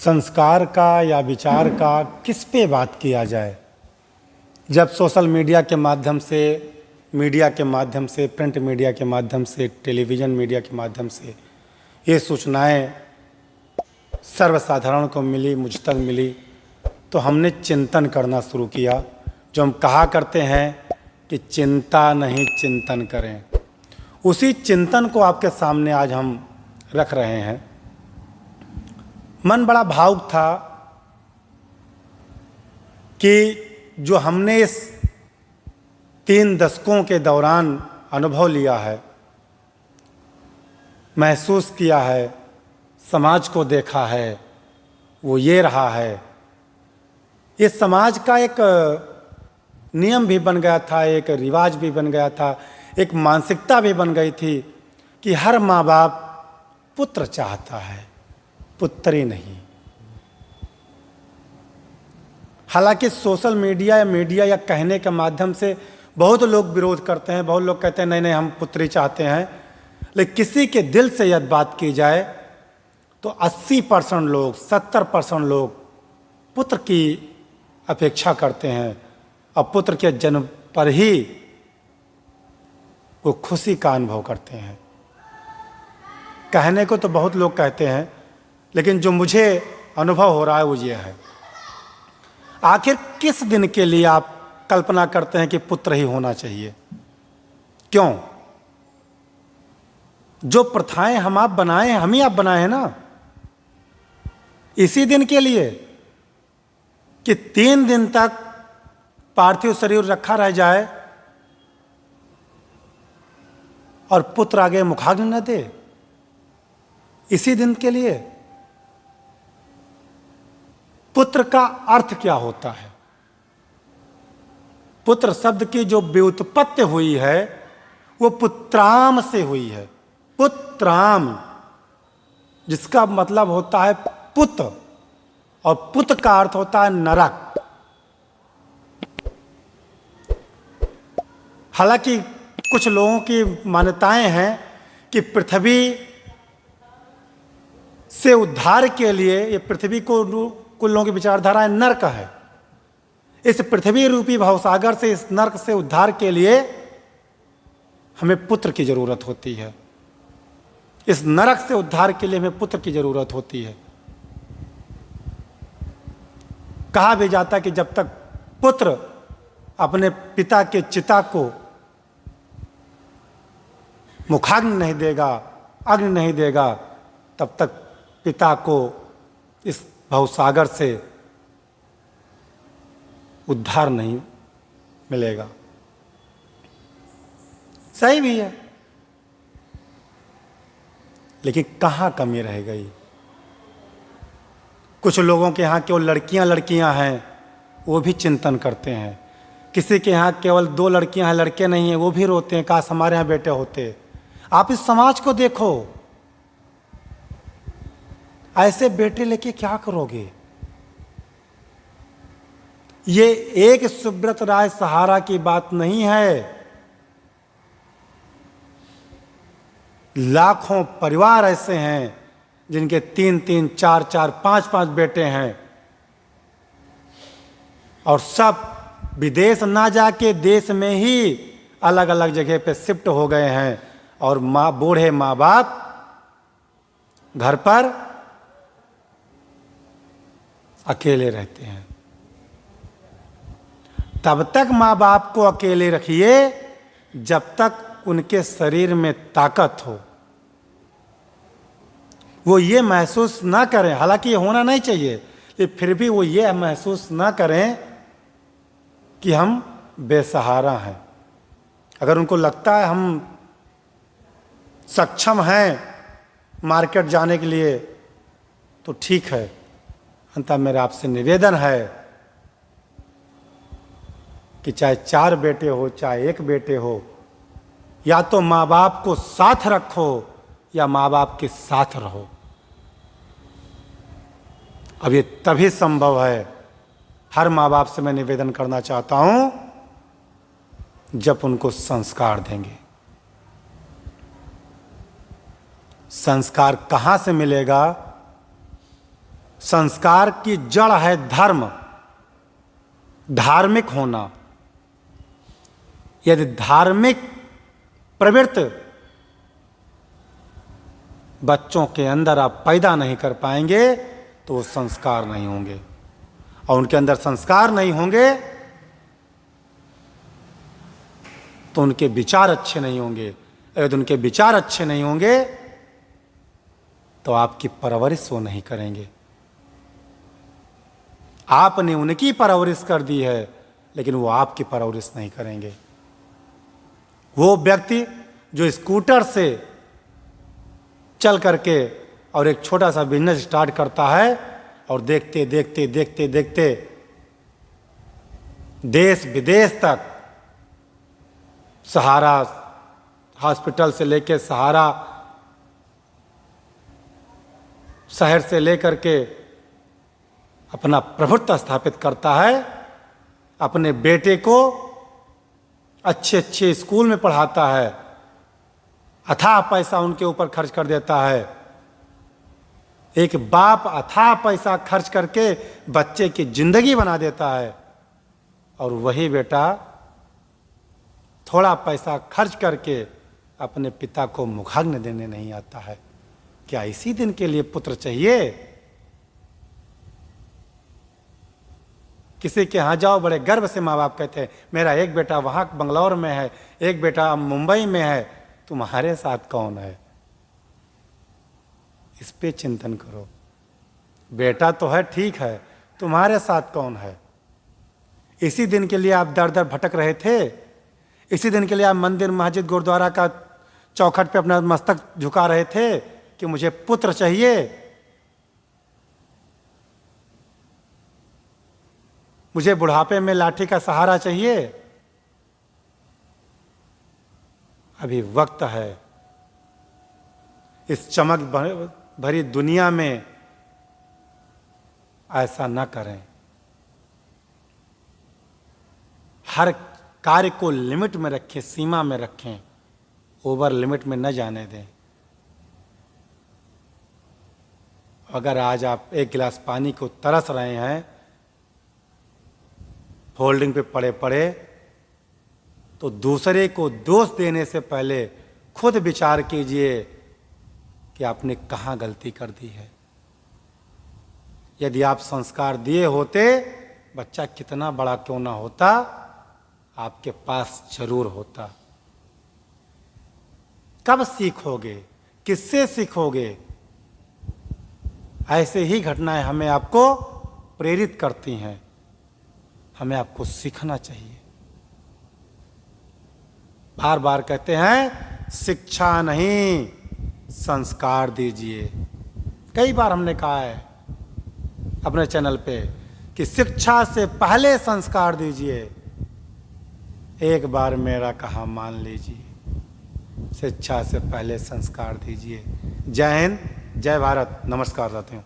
संस्कार का या विचार का किस पे बात किया जाए, जब सोशल मीडिया के माध्यम से, मीडिया के माध्यम से, प्रिंट मीडिया के माध्यम से, टेलीविज़न मीडिया के माध्यम से ये सूचनाएं सर्वसाधारण को मिली, मुझ तक मिली, तो हमने चिंतन करना शुरू किया। जो हम कहा करते हैं कि चिंता नहीं चिंतन करें, उसी चिंतन को आपके सामने आज हम रख रहे हैं। मन बड़ा भावुक था कि जो हमने इस 3 दशकों के दौरान अनुभव लिया है, महसूस किया है, समाज को देखा है, वो ये रहा है। इस समाज का एक नियम भी बन गया था, एक रिवाज भी बन गया था, एक मानसिकता भी बन गई थी कि हर माँ बाप पुत्र चाहता है, पुत्री नहीं। हालांकि सोशल मीडिया या कहने के माध्यम से बहुत लोग विरोध करते हैं, बहुत लोग कहते हैं नहीं नहीं हम पुत्री चाहते हैं, लेकिन किसी के दिल से यदि बात की जाए तो 80% लोग, 70% लोग पुत्र की अपेक्षा करते हैं और पुत्र के जन्म पर ही वो खुशी का अनुभव करते हैं। कहने को तो बहुत लोग कहते हैं, लेकिन जो मुझे अनुभव हो रहा है वो ये है। आखिर किस दिन के लिए आप कल्पना करते हैं कि पुत्र ही होना चाहिए? क्यों? जो प्रथाएं हम आप बनाए हैं, हम ही आप बनाए हैं ना, इसी दिन के लिए कि 3 दिन तक पार्थिव शरीर रखा रह जाए और पुत्र आगे मुखाग्नि न दे, इसी दिन के लिए। पुत्र का अर्थ क्या होता है? पुत्र शब्द की जो व्युत्पत्ति हुई है वो पुत्राम से हुई है। पुत्राम, जिसका मतलब होता है पुत्र, और पुत्र का अर्थ होता है नरक। हालांकि कुछ लोगों की मान्यताएं हैं कि पृथ्वी से उद्धार के लिए, ये पृथ्वी को कुछ लोगों की विचारधारा है नर्क है। इस पृथ्वी रूपी भवसागर से, इस नर्क से उद्धार के लिए हमें पुत्र की जरूरत होती है। इस नरक से उद्धार के लिए हमें पुत्र की जरूरत होती है। कहा भी जाता है कि जब तक पुत्र अपने पिता के चिता को मुखाग्नि नहीं देगा, अग्नि नहीं देगा, तब तक पिता को इस भवसागर से उद्धार नहीं मिलेगा। सही भी है, लेकिन कहाँ कमी रह गई? कुछ लोगों के यहाँ केवल लड़कियां हैं, वो भी चिंतन करते हैं। किसी के यहाँ केवल 2 लड़कियां हैं, लड़के नहीं हैं, वो भी रोते हैं, काश हमारे यहाँ बेटे होते। आप इस समाज को देखो, ऐसे बेटे लेके क्या करोगे? ये एक सुब्रत राय सहारा की बात नहीं है। लाखों परिवार ऐसे हैं जिनके 3-3, 4-4, 5-5 बेटे हैं और सब विदेश ना जाके देश में ही अलग अलग जगह पे शिफ्ट हो गए हैं, और बूढ़े माँ बाप घर पर अकेले रहते हैं। तब तक माँ बाप को अकेले रखिए जब तक उनके शरीर में ताकत हो, वो ये महसूस ना करें, हालांकि ये होना नहीं चाहिए, लेकिन फिर भी वो ये महसूस ना करें कि हम बेसहारा हैं। अगर उनको लगता है हम सक्षम हैं मार्केट जाने के लिए तो ठीक है। अंततः मेरा आपसे निवेदन है कि चाहे 4 बेटे हो, चाहे 1 बेटे हो, या तो माँ बाप को साथ रखो या माँ बाप के साथ रहो। अब ये तभी संभव है, हर माँ बाप से मैं निवेदन करना चाहता हूं, जब उनको संस्कार देंगे। संस्कार कहाँ से मिलेगा? संस्कार की जड़ है धर्म, धार्मिक होना। यदि धार्मिक प्रवृत्ति बच्चों के अंदर आप पैदा नहीं कर पाएंगे तो वो संस्कार नहीं होंगे, और उनके अंदर संस्कार नहीं होंगे तो उनके विचार अच्छे नहीं होंगे। यदि उनके विचार अच्छे नहीं होंगे तो आपकी परवरिश वो नहीं करेंगे। आपने उनकी परवरिश कर दी है लेकिन वो आपकी परवरिश नहीं करेंगे। वो व्यक्ति जो स्कूटर से चल करके और एक छोटा सा बिजनेस स्टार्ट करता है और देखते देखते देखते देखते देश विदेश तक, सहारा हॉस्पिटल से लेकर सहारा शहर से लेकर के अपना प्रभुत्व स्थापित करता है, अपने बेटे को अच्छे अच्छे स्कूल में पढ़ाता है, अथाह पैसा उनके ऊपर खर्च कर देता है। एक बाप अथाह पैसा खर्च करके बच्चे की जिंदगी बना देता है, और वही बेटा थोड़ा पैसा खर्च करके अपने पिता को मुखाग्नि देने नहीं आता है। क्या इसी दिन के लिए पुत्र चाहिए? किसी के यहाँ जाओ, बड़े गर्व से माँ बाप कहते हैं मेरा एक बेटा वहाँ बंगलौर में है, एक बेटा मुंबई में है, तुम्हारे साथ कौन है? इस पे चिंतन करो। बेटा तो है, ठीक है, तुम्हारे साथ कौन है? इसी दिन के लिए आप दर दर भटक रहे थे, इसी दिन के लिए आप मंदिर मस्जिद गुरुद्वारा का चौखट पे अपना मस्तक झुका रहे थे कि मुझे पुत्र चाहिए। मुझे बुढ़ापे में लाठी का सहारा चाहिए। अभी वक्त है, इस चमक भरी दुनिया में ऐसा न करें। हर कार्य को लिमिट में रखें, सीमा में रखें, ओवर लिमिट में न जाने दें। अगर आज आप एक गिलास पानी को तरस रहे हैं, होल्डिंग पे पड़े पड़े, तो दूसरे को दोष देने से पहले खुद विचार कीजिए कि आपने कहाँ गलती कर दी है। यदि आप संस्कार दिए होते, बच्चा कितना बड़ा क्यों ना होता, आपके पास जरूर होता। कब सीखोगे? किससे सीखोगे? ऐसे ही घटनाएं हमें आपको प्रेरित करती हैं। हमें आपको सीखना चाहिए। बार बार कहते हैं शिक्षा नहीं, संस्कार दीजिए। कई बार हमने कहा है अपने चैनल पे कि शिक्षा से पहले संस्कार दीजिए। एक बार मेरा कहा मान लीजिए, शिक्षा से पहले संस्कार दीजिए। जय हिंद, जय भारत, नमस्कार साथियों।